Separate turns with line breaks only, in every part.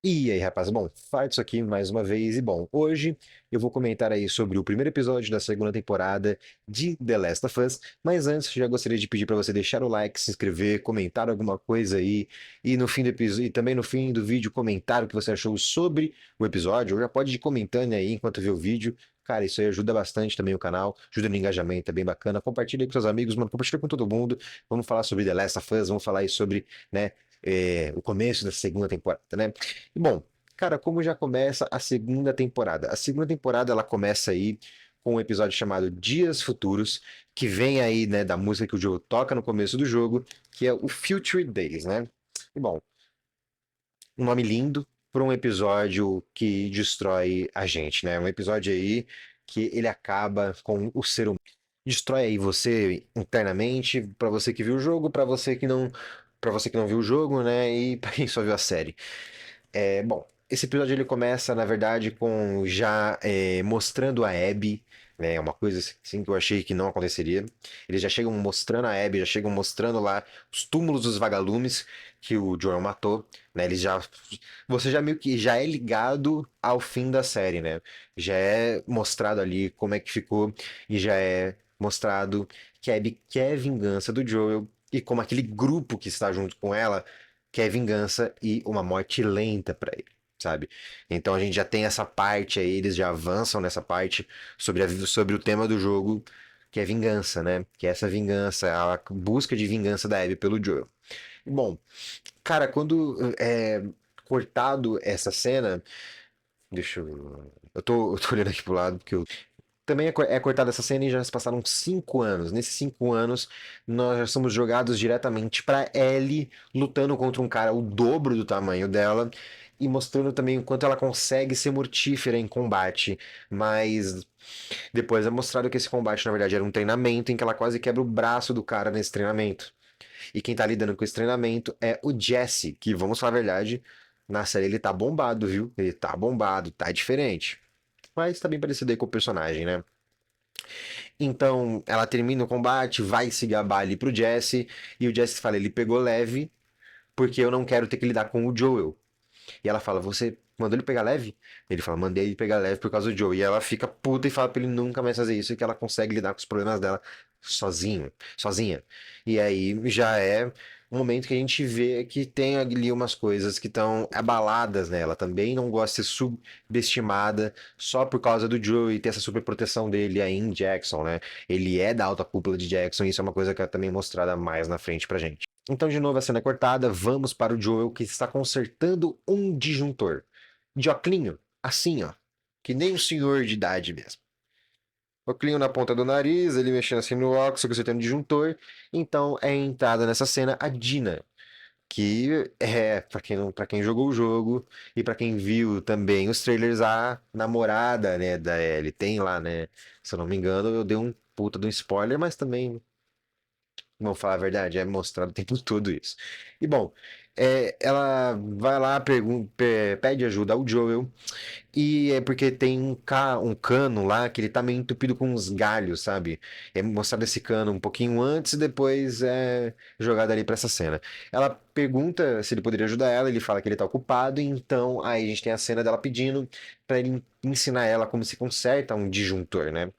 E aí, rapaz, bom, faz isso aqui mais uma vez. E bom, hoje eu vou comentar aí sobre o primeiro episódio da segunda temporada de The Last of Us. Mas antes, já gostaria de pedir para você deixar o like, se inscrever, comentar alguma coisa aí. E no fim do episódio, e também no fim do vídeo, comentar o que você achou sobre o episódio. Ou já pode ir comentando aí enquanto vê o vídeo. Cara, isso aí ajuda bastante também o canal, ajuda no engajamento, é bem bacana. Compartilha aí com seus amigos, mano, compartilha com todo mundo. Vamos falar sobre The Last of Us, vamos falar aí sobre, né, o começo da segunda temporada, né? E bom, cara, como já começa a segunda temporada? A segunda temporada ela começa aí com um episódio chamado Dias Futuros, que vem aí, né, da música que o jogo toca no começo do jogo, que é o Future Days, né? E bom, um nome lindo para um episódio que destrói a gente, né? Um episódio aí que ele acaba com o ser humano. Destrói aí você internamente, para você que viu o jogo, para você que não viu o jogo, né? E para quem só viu a série. Bom, esse episódio ele começa, na verdade, com já mostrando a Abby, né? Uma coisa assim que eu achei que não aconteceria. Eles já chegam mostrando a Abby, já chegam mostrando lá os túmulos dos vagalumes que o Joel matou, né? Você já meio que já é ligado ao fim da série, né? Já é mostrado ali como é que ficou e já é mostrado que a Abby quer vingança do Joel e como aquele grupo que está junto com ela quer vingança e uma morte lenta pra ele, sabe? Então a gente já tem essa parte aí, eles já avançam nessa parte sobre o tema do jogo, que é vingança, né? Que é essa vingança, a busca de vingança da Abby pelo Joel. Bom, cara, quando é cortado essa cena, deixa eu. Eu tô olhando aqui pro lado, porque eu também é cortada essa cena e já se passaram 5 anos. Nesses 5 anos, nós já somos jogados diretamente pra Ellie lutando contra um cara o dobro do tamanho dela e mostrando também o quanto ela consegue ser mortífera em combate. Mas depois é mostrado que esse combate, na verdade, era um treinamento em que ela quase quebra o braço do cara nesse treinamento. E quem tá lidando com esse treinamento é o Jesse, que, vamos falar a verdade, na série ele tá bombado, viu? Ele tá bombado, tá diferente. Mas tá bem parecido aí com o personagem, né? Então, ela termina o combate, vai se gabar ali pro Jesse, e o Jesse fala, ele pegou leve, porque eu não quero ter que lidar com o Joel. E ela fala, você mandou ele pegar leve? Ele fala, mandei ele pegar leve por causa do Joel. E ela fica puta e fala pra ele nunca mais fazer isso, e que ela consegue lidar com os problemas dela sozinha. E aí já é um momento que a gente vê que tem ali umas coisas que estão abaladas nela. Também não gosta de ser subestimada só por causa do Joe e ter essa super proteção dele aí em Jackson, né? Ele é da alta cúpula de Jackson, e isso é uma coisa que é também mostrada mais na frente pra gente. Então, de novo, a cena é cortada, vamos para o Joel que está consertando um disjuntor. De oclinho, assim, ó. Que nem um senhor de idade mesmo. Oclinho na ponta do nariz, ele mexendo assim no óculos, consertando o disjuntor. Então, é entrada nessa cena a Dina, que é, para quem jogou o jogo e para quem viu também os trailers, a namorada, né, da Ellie. Tem lá, né? Se eu não me engano, eu dei um puta de um spoiler, mas também, vamos falar a verdade, é mostrado o tempo todo isso. E bom, ela vai lá, pede ajuda ao Joel, e é porque tem um cano lá que ele tá meio entupido com uns galhos, sabe? É mostrado esse cano um pouquinho antes e depois é jogado ali pra essa cena. Ela pergunta se ele poderia ajudar ela, ele fala que ele tá ocupado, então aí a gente tem a cena dela pedindo pra ele ensinar ela como se conserta um disjuntor, né?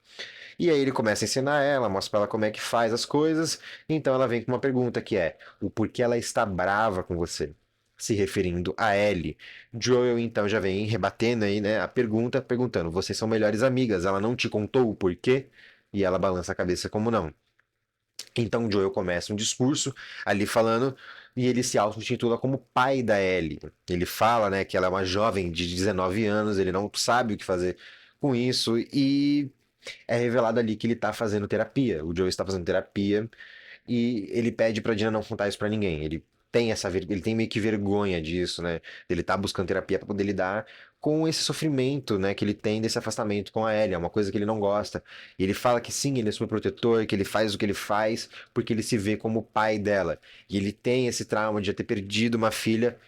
E aí ele começa a ensinar ela, mostra pra ela como é que faz as coisas, então ela vem com uma pergunta que é: o porquê ela está brava com você? Se referindo a Ellie. Joel então já vem rebatendo aí, né, a pergunta, perguntando: vocês são melhores amigas, ela não te contou o porquê? E ela balança a cabeça como não. Então o Joel começa um discurso ali falando e ele se auto-intitula como pai da Ellie. Ele fala, né, que ela é uma jovem de 19 anos, ele não sabe o que fazer com isso e é revelado ali que ele tá fazendo terapia. O Joe está fazendo terapia e ele pede pra Dina não contar isso pra ninguém. Ele tem meio que vergonha disso, né? Ele tá buscando terapia pra poder lidar com esse sofrimento, né, que ele tem desse afastamento com a Ellie, é uma coisa que ele não gosta. E ele fala que sim, ele é super protetor, que ele faz o que ele faz porque ele se vê como pai dela. E ele tem esse trauma de já ter perdido uma filha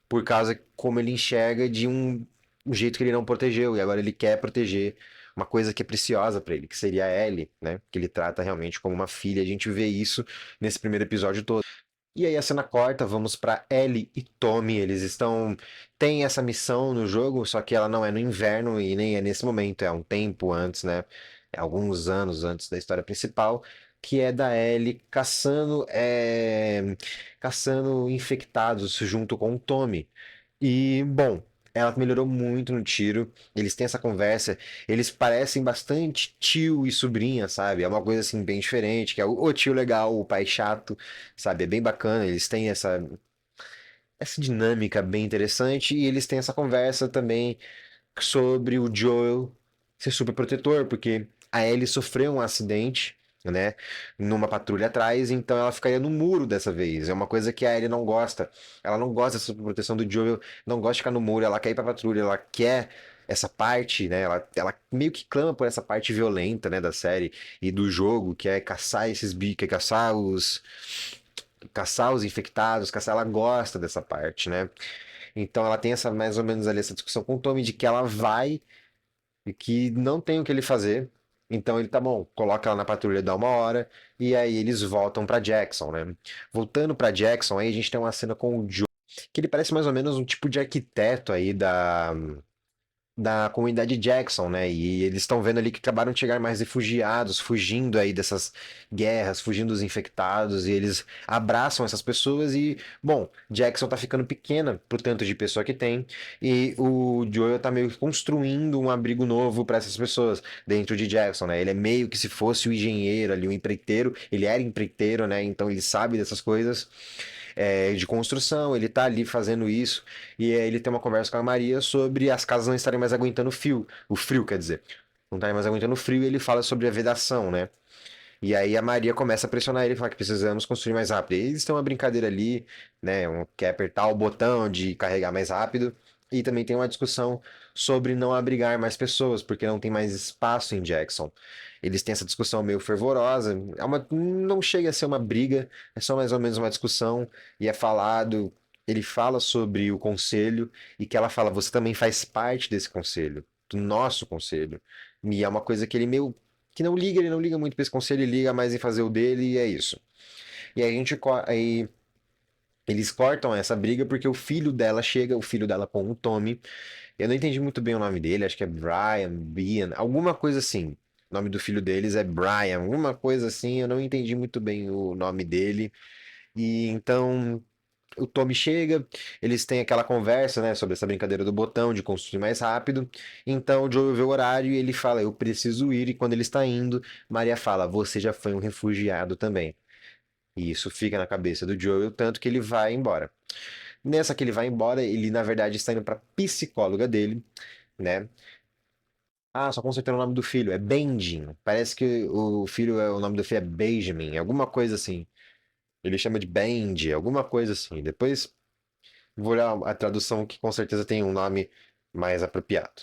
por causa como ele enxerga de um jeito que ele não protegeu e agora ele quer proteger uma coisa que é preciosa pra ele, que seria a Ellie, né? Que ele trata realmente como uma filha. A gente vê isso nesse primeiro episódio todo. E aí a cena corta, vamos pra Ellie e Tommy. Eles estão. Tem essa missão no jogo, só que ela não é no inverno e nem é nesse momento, é um tempo antes, né? É alguns anos antes da história principal, que é da Ellie caçando infectados junto com o Tommy. E, bom, ela melhorou muito no tiro. Eles têm essa conversa. Eles parecem bastante tio e sobrinha, sabe? É uma coisa assim bem diferente, que é o tio legal, o pai chato, sabe? É bem bacana. Eles têm essa dinâmica bem interessante e eles têm essa conversa também sobre o Joel ser super protetor, porque a Ellie sofreu um acidente, né, numa patrulha atrás, então ela ficaria no muro dessa vez. É uma coisa que a Ellie não gosta. Ela não gosta dessa proteção do Joel, não gosta de ficar no muro, ela quer ir pra patrulha, ela quer essa parte, né? Ela meio que clama por essa parte violenta, né, da série e do jogo, que é caçar esses bichos, que é caçar os infectados, caçar, ela gosta dessa parte, né? Então ela tem essa mais ou menos ali essa discussão com o Tommy de que ela vai e que não tem o que ele fazer. Então ele tá bom, coloca ela na patrulha, dá uma hora e aí eles voltam pra Jackson, né? Voltando pra Jackson, aí a gente tem uma cena com o Joe, que ele parece mais ou menos um tipo de arquiteto aí da comunidade Jackson, né? E eles estão vendo ali que acabaram de chegar mais refugiados, fugindo aí dessas guerras, fugindo dos infectados, e eles abraçam essas pessoas e, bom, Jackson tá ficando pequena pro tanto de pessoa que tem, e o Joel tá meio que construindo um abrigo novo para essas pessoas dentro de Jackson, né? Ele é meio que se fosse o engenheiro ali, o empreiteiro, ele era empreiteiro, né? Então ele sabe dessas coisas de construção, ele tá ali fazendo isso, e aí ele tem uma conversa com a Maria sobre as casas não estarem mais aguentando o frio, quer dizer, não estarem mais aguentando o frio, e ele fala sobre a vedação, né? E aí a Maria começa a pressionar ele, fala que precisamos construir mais rápido. E eles têm uma brincadeira ali, né? Um quer apertar o botão de carregar mais rápido. E também tem uma discussão sobre não abrigar mais pessoas, porque não tem mais espaço em Jackson. Eles têm essa discussão meio fervorosa. Não chega a ser uma briga, é só mais ou menos uma discussão. E é falado, ele fala sobre o conselho e que ela fala, você também faz parte desse conselho, do nosso conselho. E é uma coisa que ele meio que não liga, ele não liga muito pra esse conselho, ele liga mais em fazer o dele e é isso. E aí eles cortam essa briga porque o filho dela chega, o filho dela com o Tommy. Eu não entendi muito bem o nome dele, acho que é Brian, Bian, alguma coisa assim. O nome do filho deles é Brian, alguma coisa assim, eu não entendi muito bem o nome dele. E então o Tommy chega, eles têm aquela conversa, né, sobre essa brincadeira do botão, de construir mais rápido. Então o Joe vê o horário e ele fala, eu preciso ir. E quando ele está indo, Maria fala, você já foi um refugiado também. E isso fica na cabeça do Joel, tanto que ele vai embora. Nessa que ele vai embora, ele na verdade está indo para psicóloga dele, né? Ah, só consertando o nome do filho, é Benjamin. Parece que o filho, o nome do filho é Benjamin, alguma coisa assim. Ele chama de Benji, alguma coisa assim. Depois vou olhar a tradução que com certeza tem um nome mais apropriado.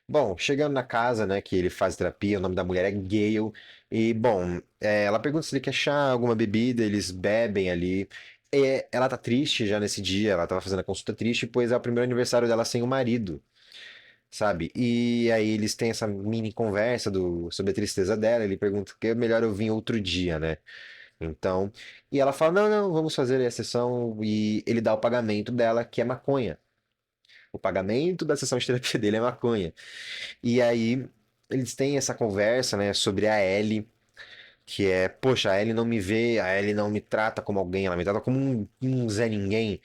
Bom, chegando na casa, né, que ele faz terapia, o nome da mulher é Gale. E, bom, ela pergunta se ele quer chá, alguma bebida, eles bebem ali. Ela tá triste já nesse dia, ela tava fazendo a consulta triste, pois é o primeiro aniversário dela sem o marido, sabe? E aí eles têm essa mini conversa sobre a tristeza dela, ele pergunta que é melhor eu vir outro dia, né? Então, e ela fala, não, não, vamos fazer a sessão, e ele dá o pagamento dela, que é maconha. O pagamento da sessão de terapia dele é maconha. E aí eles têm essa conversa, né, sobre a Ellie, que é, poxa, a Ellie não me vê, a Ellie não me trata como alguém, ela me trata como um Zé Ninguém.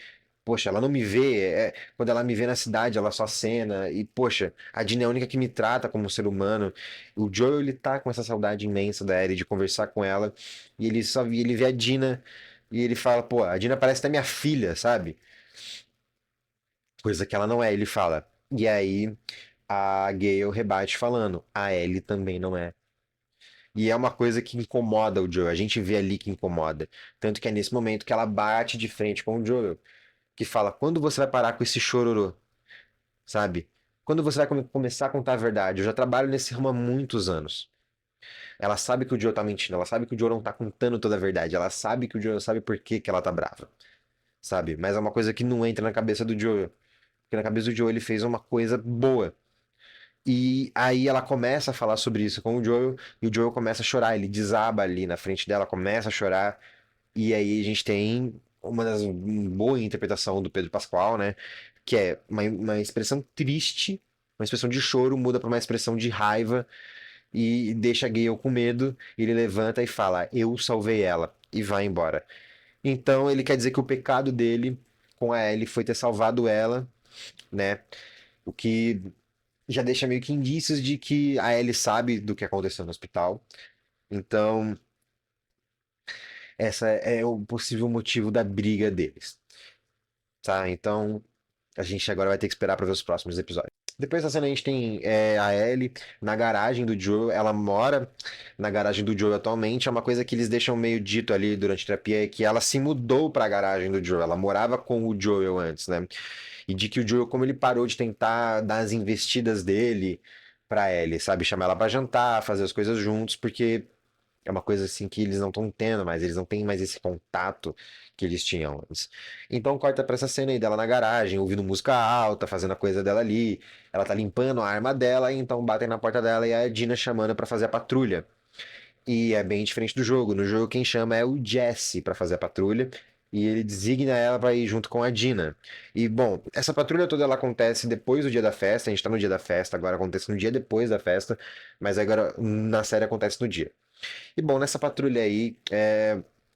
Poxa, ela não me vê, quando ela me vê na cidade, ela só acena, e poxa, a Dina é a única que me trata como um ser humano. O Joel, ele tá com essa saudade imensa da Ellie, de conversar com ela, e ele vê a Dina, e ele fala, pô, a Dina parece até minha filha, sabe? Coisa que ela não é, ele fala. E aí a Gale rebate falando, a Ellie também não é. E é uma coisa que incomoda o Joel. A gente vê ali que incomoda. Tanto que é nesse momento que ela bate de frente com o Joel. Que fala: quando você vai parar com esse chororô? Sabe? Quando você vai começar a contar a verdade? Eu já trabalho nesse ramo há muitos anos. Ela sabe que o Joel tá mentindo. Ela sabe que o Joel não tá contando toda a verdade. Ela sabe que o Joel sabe por que que ela tá brava. Sabe? Mas é uma coisa que não entra na cabeça do Joel. Porque na cabeça do Joel ele fez uma coisa boa. E aí ela começa a falar sobre isso com o Joel, e o Joel começa a chorar, ele desaba ali na frente dela, começa a chorar, E aí a gente tem uma boa interpretação do Pedro Pascal, né? Que é uma expressão triste, uma expressão de choro, muda para uma expressão de raiva e deixa a Gale com medo. Ele levanta e fala: Eu salvei ela, e vai embora. Então ele quer dizer que o pecado dele com a Ellie foi ter salvado ela, né? O que já deixa meio que indícios de que a Ellie sabe do que aconteceu no hospital. Então, essa é o possível motivo da briga deles, tá? Então, a gente agora vai ter que esperar para ver os próximos episódios. Depois dessa cena a gente tem a Ellie na garagem do Joel. Ela mora na garagem do Joel atualmente. É uma coisa que eles deixam meio dito ali durante a terapia, é que ela se mudou para a garagem do Joel. Ela morava com o Joel antes, né? E de que o Joel, como ele parou de tentar dar as investidas dele pra Ellie, sabe? Chamar ela pra jantar, fazer as coisas juntos, porque é uma coisa assim que eles não estão tendo mais, eles não têm mais esse contato que eles tinham antes. Então corta pra essa cena aí dela na garagem, ouvindo música alta, fazendo a coisa dela ali. Ela tá limpando a arma dela, e então batem na porta dela e é a Dina chamando pra fazer a patrulha. E é bem diferente do jogo. No jogo, quem chama é o Jesse pra fazer a patrulha. E ele designa ela pra ir junto com a Dina. E, bom, essa patrulha toda ela acontece depois do dia da festa. A gente tá no dia da festa, agora acontece no dia depois da festa. Mas agora na série acontece no dia. E, bom, nessa patrulha aí,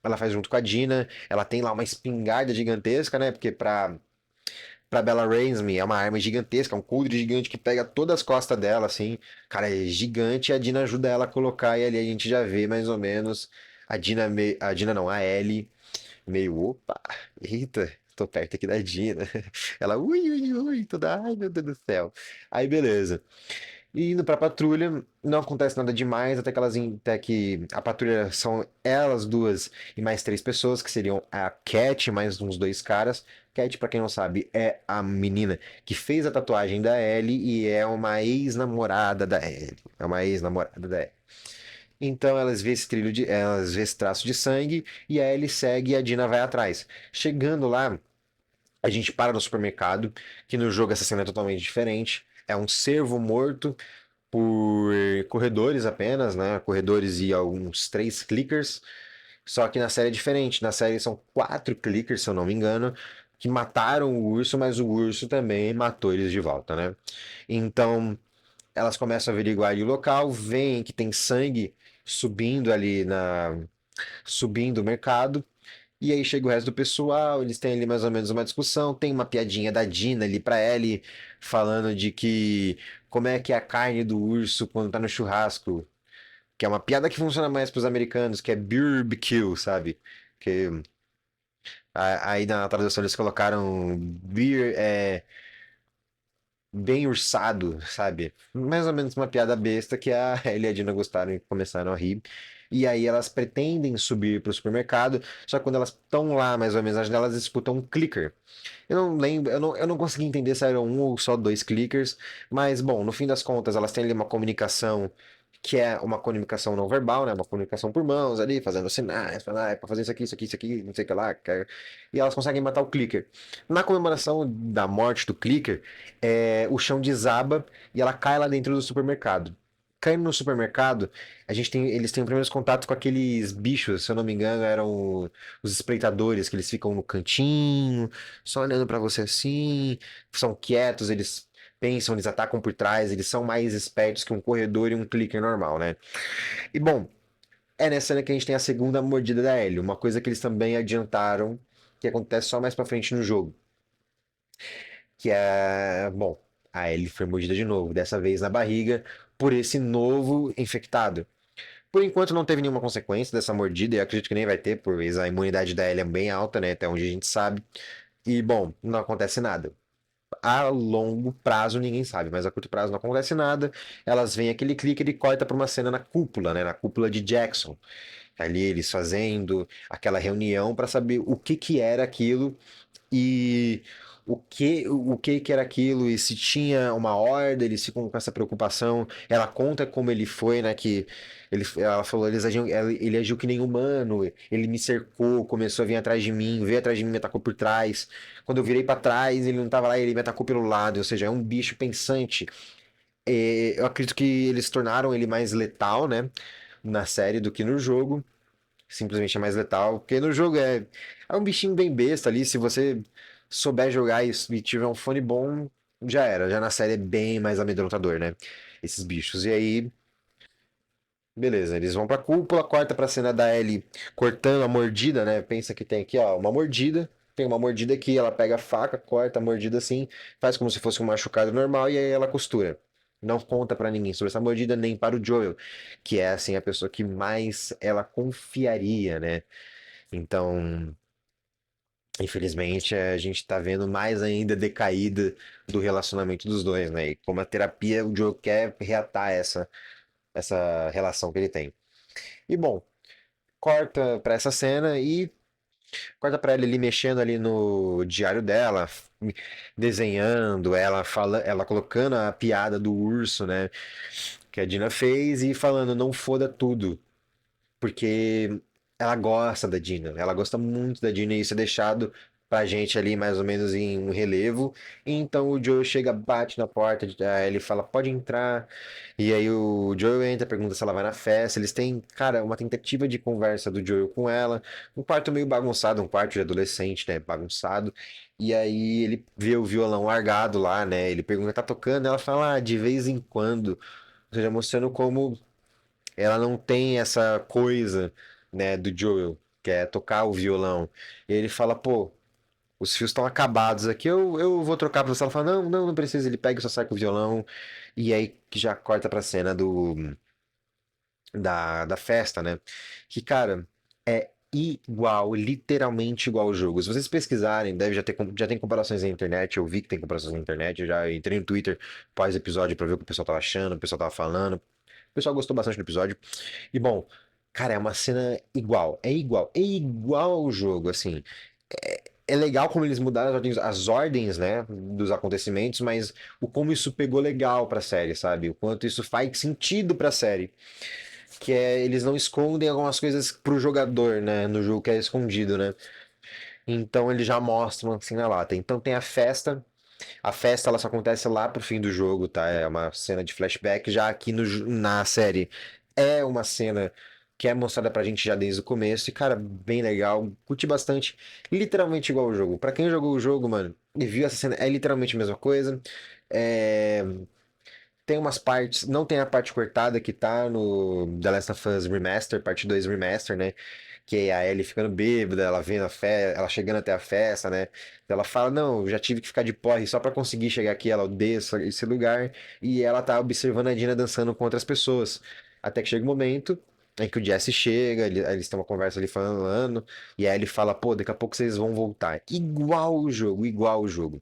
ela faz junto com a Dina. Ela tem lá uma espingarda gigantesca, né? Porque pra Bella Ramsey é uma arma gigantesca, um coldre gigante que pega todas as costas dela, assim. Cara, é gigante e a Dina ajuda ela a colocar. E ali a gente já vê mais ou menos a Dina não, a Ellie meio, opa, eita, tô perto aqui da Dina. Ela, ui, ui, ui, toda, ai meu Deus do céu. Aí beleza. E indo pra patrulha, não acontece nada demais, até que a patrulha são elas duas e mais três pessoas, que seriam a Cat, mais uns dois caras. Cat, pra quem não sabe, é a menina que fez a tatuagem da Ellie e é uma ex-namorada da Ellie. É uma ex-namorada da Ellie. Então elas vê esse traço de sangue e a Ellie segue e a Dina vai atrás. Chegando lá, a gente para no supermercado, que no jogo essa cena é totalmente diferente. É um cervo morto por corredores apenas, né? Corredores e alguns três clickers. Só que na série é diferente. Na série são quatro clickers, se eu não me engano, que mataram o urso, mas o urso também matou eles de volta, né? Então elas começam a averiguar ali o local, veem que tem sangue subindo ali subindo o mercado. E aí chega o resto do pessoal, eles têm ali mais ou menos uma discussão, tem uma piadinha da Dina ali pra Ellie, falando de que como é que é a carne do urso quando tá no churrasco, que é uma piada que funciona mais pros americanos, que é barbecue, sabe? Que aí na tradução eles colocaram beer, bem ursado, sabe? Mais ou menos uma piada besta que a Ellie e a Dina gostaram e começaram a rir. E aí elas pretendem subir para o supermercado, só que quando elas estão lá, mais ou menos, elas disputam um clicker. Eu não lembro, eu não consegui entender se eram um ou só dois clickers, mas bom, no fim das contas, elas têm ali uma comunicação que é uma comunicação não verbal, né? Uma comunicação por mãos ali, fazendo sinais, falando, ah, é pra fazer isso aqui, não sei o que lá. E elas conseguem matar o clicker. Na comemoração da morte do clicker, o chão desaba e ela cai lá dentro do supermercado. Caindo no supermercado, eles têm o primeiro contato com aqueles bichos, se eu não me engano, eram os espreitadores, que eles ficam no cantinho, só olhando pra você assim, são quietos, eles pensam, eles atacam por trás, eles são mais espertos que um corredor e um clicker normal, né? E bom, é nessa cena que a gente tem a segunda mordida da Ellie, uma coisa que eles também adiantaram, que acontece só mais pra frente no jogo, que é, bom, a Ellie foi mordida de novo, dessa vez na barriga, por esse novo infectado. Por enquanto não teve nenhuma consequência dessa mordida, e eu acredito que nem vai ter, pois a imunidade da Ellie é bem alta, né, até onde a gente sabe. E bom, não acontece nada. A longo prazo ninguém sabe, mas a curto prazo não acontece nada. Elas veem aquele clique e corta para uma cena na cúpula, né? Na cúpula de Jackson. Ali eles fazendo aquela reunião para saber o que que era aquilo e o que era aquilo e se tinha uma ordem, eles ficam com essa preocupação. Ela conta como ele foi, né, que ela falou, ele agiu que nem humano, ele me cercou, começou a vir atrás de mim, veio atrás de mim, me atacou por trás. Quando eu virei pra trás, ele não tava lá, ele me atacou pelo lado, ou seja, é um bicho pensante. Eu acredito que eles tornaram ele mais letal, né, na série do que no jogo. simplesmente é mais letal, porque no jogo é um bichinho bem besta ali, se você souber jogar isso e tiver um fone bom, já era. Já na série é bem mais amedrontador, né? Esses bichos. E aí, beleza, eles vão pra cúpula, corta pra cena da Ellie cortando a mordida, né? Pensa que tem aqui, ó, uma mordida. Tem uma mordida aqui, ela pega a faca, corta a mordida assim, faz como se fosse um machucado normal e aí ela costura. Não conta pra ninguém sobre essa mordida, nem para o Joel, que é assim a pessoa que mais ela confiaria, né? Então, infelizmente, a gente tá vendo mais ainda decaída do relacionamento dos dois, né? E como a terapia, o Joel quer reatar essa relação que ele tem. E bom, corta pra essa cena e corta pra ela ali mexendo ali no diário dela, desenhando, ela colocando a piada do urso, né, que a Dina fez e falando não foda tudo, porque ela gosta da Dina, ela gosta muito da Dina e isso é deixado pra gente ali mais ou menos em um relevo. E então o Joe chega, bate na porta, aí ele fala, pode entrar. E aí o Joe entra, pergunta se ela vai na festa. Eles têm, cara, uma tentativa de conversa do Joe com ela. Um quarto meio bagunçado, um quarto de adolescente, né? Bagunçado. E aí ele vê o violão largado lá, né? Ele pergunta, tá tocando? Ela fala, de vez em quando. Ou seja, mostrando como ela não tem essa coisa, né, do Joel, que é tocar o violão. E ele fala, pô, os fios estão acabados aqui, eu vou trocar pra você. Ela fala, não precisa. Ele pega e só sai com o violão. E aí que já corta pra cena da festa, né? Que, cara, é igual, literalmente igual ao jogo. Se vocês pesquisarem, deve já tem comparações na internet. Eu vi que tem comparações na internet. Eu já entrei no Twitter pós-episódio pra ver o que o pessoal tava achando, o pessoal tava falando. O pessoal gostou bastante do episódio. E bom, cara, é uma cena igual. É igual ao jogo, assim. É legal como eles mudaram as ordens, né, dos acontecimentos, mas o como isso pegou legal pra série, sabe? O quanto isso faz sentido pra série. Que é, eles não escondem algumas coisas pro jogador, né, no jogo que é escondido, né? Então eles já mostram assim na lata. Então tem a festa ela só acontece lá pro fim do jogo, tá? É uma cena de flashback, já aqui na série é uma cena que é mostrada pra gente já desde o começo e, cara, bem legal, curti bastante, literalmente igual o jogo. Pra quem jogou o jogo, mano, e viu essa cena, é literalmente a mesma coisa. É, tem umas partes, não tem a parte cortada que tá no The Last of Us Remaster, parte 2 Remaster, né? Que é a Ellie ficando bêbada, ela vendo ela chegando até a festa, né? Ela fala, não, eu já tive que ficar de porre só pra conseguir chegar aqui, ela odeia esse lugar, e ela tá observando a Dina dançando com outras pessoas. Até que chega um momento em que o Jesse chega, eles têm uma conversa ali falando, e aí ele fala, pô, daqui a pouco vocês vão voltar. Igual o jogo, igual o jogo.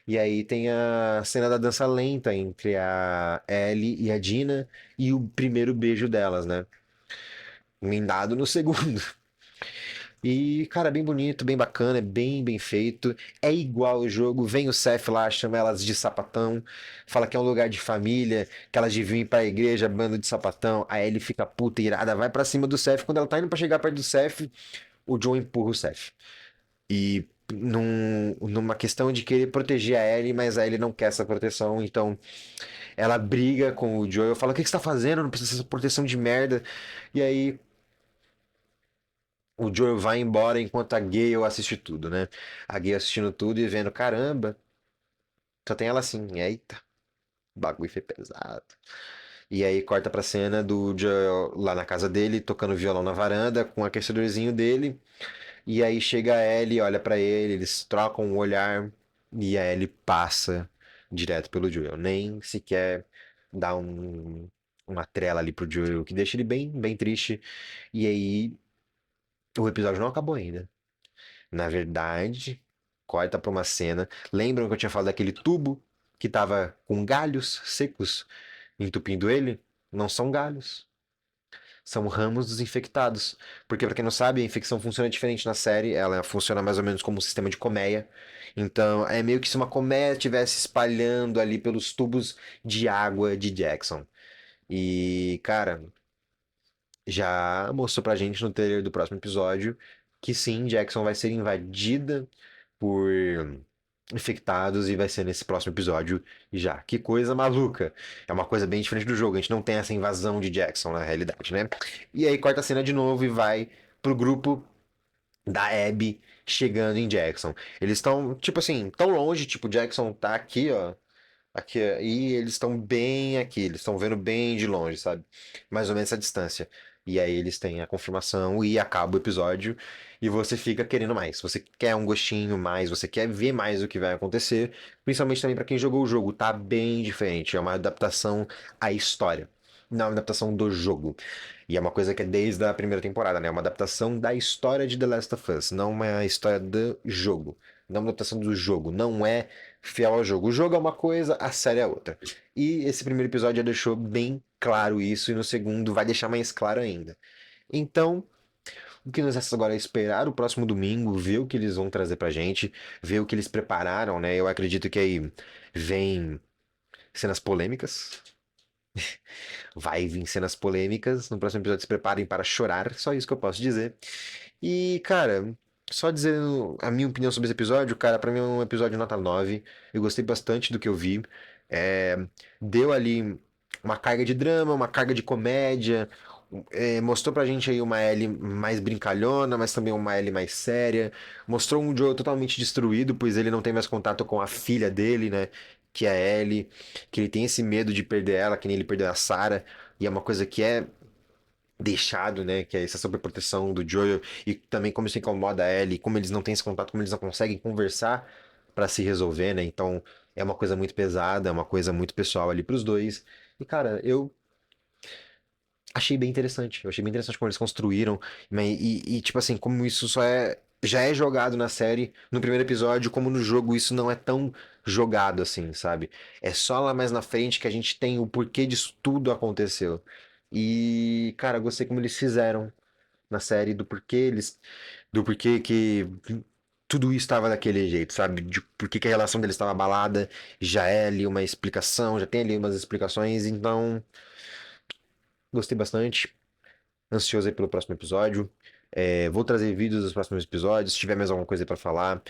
E aí tem a cena da dança lenta entre a Ellie e a Dina e o primeiro beijo delas, né? Emendado no segundo. E, cara, bem bonito, bem bacana, é bem feito. É igual o jogo. Vem o Seth lá, chama elas de sapatão, fala que é um lugar de família, que elas deviam ir pra igreja, bando de sapatão. Aí ele fica puta, irada, vai pra cima do Seth. Quando ela tá indo pra chegar perto do Seth, o Joe empurra o Seth. E numa questão de querer proteger a Ellie, mas a Ellie não quer essa proteção, então ela briga com o Joel, fala: O que que você tá fazendo? Não precisa dessa proteção de merda. E aí o Joel vai embora enquanto a Gale assiste tudo, né? A Gale assistindo tudo e vendo: Caramba, só tem ela assim, eita, o bagulho foi pesado. E aí corta pra cena do Joel lá na casa dele, tocando violão na varanda, com o aquecedorzinho dele. E aí chega a Ellie, olha pra ele, eles trocam um olhar e a Ellie passa direto pelo Joel. Nem sequer dá uma trela ali pro Joel, que deixa ele bem triste. E aí o episódio não acabou ainda. Na verdade, corta pra uma cena. Lembram que eu tinha falado daquele tubo que tava com galhos secos entupindo ele? Não são galhos. São ramos dos infectados. Porque, pra quem não sabe, a infecção funciona diferente na série. Ela funciona mais ou menos como um sistema de colmeia. Então, é meio que se uma colmeia estivesse espalhando ali pelos tubos de água de Jackson. E, cara, já mostrou pra gente no trailer do próximo episódio que sim, Jackson vai ser invadida por infectados e vai ser nesse próximo episódio já. Que coisa maluca. É uma coisa bem diferente do jogo. A gente não tem essa invasão de Jackson na realidade, né? E aí corta a cena de novo e vai pro grupo da Abby chegando em Jackson. Eles estão, tipo assim, tão longe, tipo, Jackson tá aqui, ó. Aqui, ó, e eles estão bem aqui, eles estão vendo bem de longe, sabe? Mais ou menos essa distância. E aí eles têm a confirmação e acaba o episódio e você fica querendo mais. Você quer um gostinho mais, você quer ver mais o que vai acontecer. Principalmente também pra quem jogou o jogo, tá bem diferente. É uma adaptação à história, não é uma adaptação do jogo. E é uma coisa que é desde a primeira temporada, né? É uma adaptação da história de The Last of Us, não uma história do jogo. Não é uma adaptação do jogo, não é fiel ao jogo. O jogo é uma coisa, a série é outra. E esse primeiro episódio já deixou bem claro isso, e no segundo vai deixar mais claro ainda. Então, o que nos resta agora é esperar o próximo domingo, ver o que eles vão trazer pra gente, ver o que eles prepararam, né? Eu acredito que aí vem cenas polêmicas. Vai vir cenas polêmicas. No próximo episódio, se preparem para chorar. Só isso que eu posso dizer. E, cara, só dizendo a minha opinião sobre esse episódio, cara, pra mim é um episódio nota 9. Eu gostei bastante do que eu vi. É, deu ali uma carga de drama, uma carga de comédia. Mostrou pra gente aí uma Ellie mais brincalhona, mas também uma Ellie mais séria. Mostrou um Joe totalmente destruído, pois ele não tem mais contato com a filha dele, né? Que é a Ellie. Que ele tem esse medo de perder ela, que nem ele perdeu a Sarah. E é uma coisa que é deixado, né? Que é essa sobreproteção do Joel e também como isso incomoda a Ellie, como eles não têm esse contato, como eles não conseguem conversar pra se resolver, né? Então é uma coisa muito pesada, é uma coisa muito pessoal ali pros dois. E cara, eu achei bem interessante. Eu achei bem interessante como eles construíram tipo assim, como isso só é já é jogado na série no primeiro episódio, como no jogo isso não é tão jogado assim, sabe? É só lá mais na frente que a gente tem o porquê disso tudo aconteceu. E, cara, eu gostei como eles fizeram na série, do porquê que tudo isso estava daquele jeito, sabe? De por que que a relação deles estava abalada, já é ali uma explicação, já tem ali umas explicações, então gostei bastante, ansioso aí pelo próximo episódio. Vou trazer vídeos dos próximos episódios, se tiver mais alguma coisa pra falar,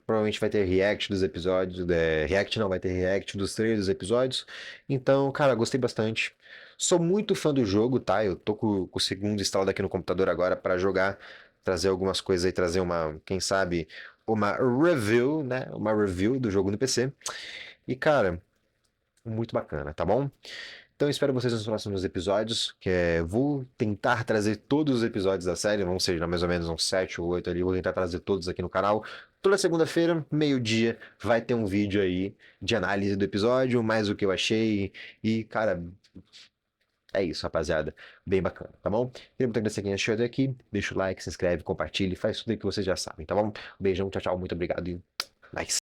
provavelmente vai ter react dos episódios, react não, vai ter react dos trailers dos episódios. Então, cara, gostei bastante. Sou muito fã do jogo, tá? Eu tô com o segundo instalado aqui no computador agora pra jogar, trazer algumas coisas aí, trazer uma, quem sabe, uma review, né? Uma review do jogo no PC. E, cara, muito bacana, tá bom? Então, espero vocês nos próximos episódios, vou tentar trazer todos os episódios da série, vão ser mais ou menos uns 7 ou 8 ali, vou tentar trazer todos aqui no canal. Toda segunda-feira, meio-dia, vai ter um vídeo aí de análise do episódio, mais o que eu achei, e, cara, é isso, rapaziada, bem bacana, tá bom? Queria muito agradecer quem achou até aqui, deixa o like, se inscreve, compartilha, faz tudo aí que vocês já sabem, tá bom? Beijão, tchau, tchau, muito obrigado e nice.